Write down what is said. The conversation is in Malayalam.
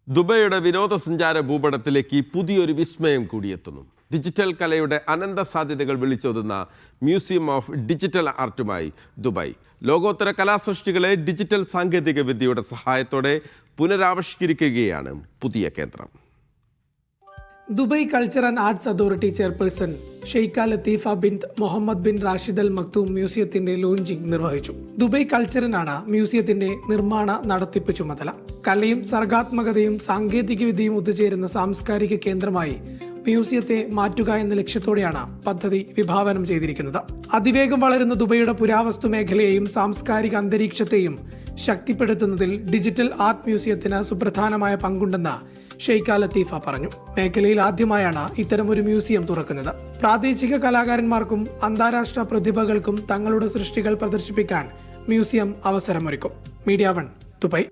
ദുബൈയുടെ വിനോദസഞ്ചാര ഭൂപടത്തിലേക്ക് പുതിയൊരു വിസ്മയം കൂടിയെത്തുന്നു. ഡിജിറ്റൽ കലയുടെ അനന്ത സാധ്യതകൾ വിളിച്ചോതുന്ന മ്യൂസിയം ഓഫ് ഡിജിറ്റൽ ആർട്ടുമായി ദുബായ് ലോകോത്തര കലാസൃഷ്ടികളെ ഡിജിറ്റൽ സാങ്കേതിക വിദ്യയുടെ സഹായത്തോടെ പുനരാവിഷ്കരിക്കുകയാണ് പുതിയ കേന്ദ്രം. Dubai culture and arts authority chairperson Sheikha Latifa bin Mohammed bin Rashid Al Maktoum മ്യൂസിയത്തിന്റെ ലോഞ്ചിംഗ് നിർവഹിച്ചു. ദുബായ് കൾച്ചറിനാണ് മ്യൂസിയത്തിന്റെ നിർമ്മാണ നടത്തിപ്പ് ചുമതല. കലയും സർഗാത്മകതയും സാങ്കേതികവിദ്യയും ഒത്തുചേരുന്ന സാംസ്കാരിക കേന്ദ്രമായി മ്യൂസിയത്തെ മാറ്റുക എന്ന ലക്ഷ്യത്തോടെയാണ് പദ്ധതി വിഭാവനം ചെയ്തിരിക്കുന്നത്. അതിവേഗം വളരുന്ന ദുബൈയുടെ പുരാവസ്തു മേഖലയെയും സാംസ്കാരിക അന്തരീക്ഷത്തെയും ശക്തിപ്പെടുത്തുന്നതിൽ ഡിജിറ്റൽ ആർട്ട് മ്യൂസിയത്തിന് സുപ്രധാനമായ പങ്കുണ്ടെന്ന് ഷെയ്ഖ ലത്തീഫ പറഞ്ഞു. മേഖലയിൽ ആദ്യമായാണ് ഇത്തരമൊരു മ്യൂസിയം തുറക്കുന്നത്. പ്രാദേശിക കലാകാരന്മാർക്കും അന്താരാഷ്ട്ര പ്രതിഭകൾക്കും തങ്ങളുടെ സൃഷ്ടികൾ പ്രദർശിപ്പിക്കാൻ മ്യൂസിയം അവസരമൊരുക്കും. Media 1 Dubai.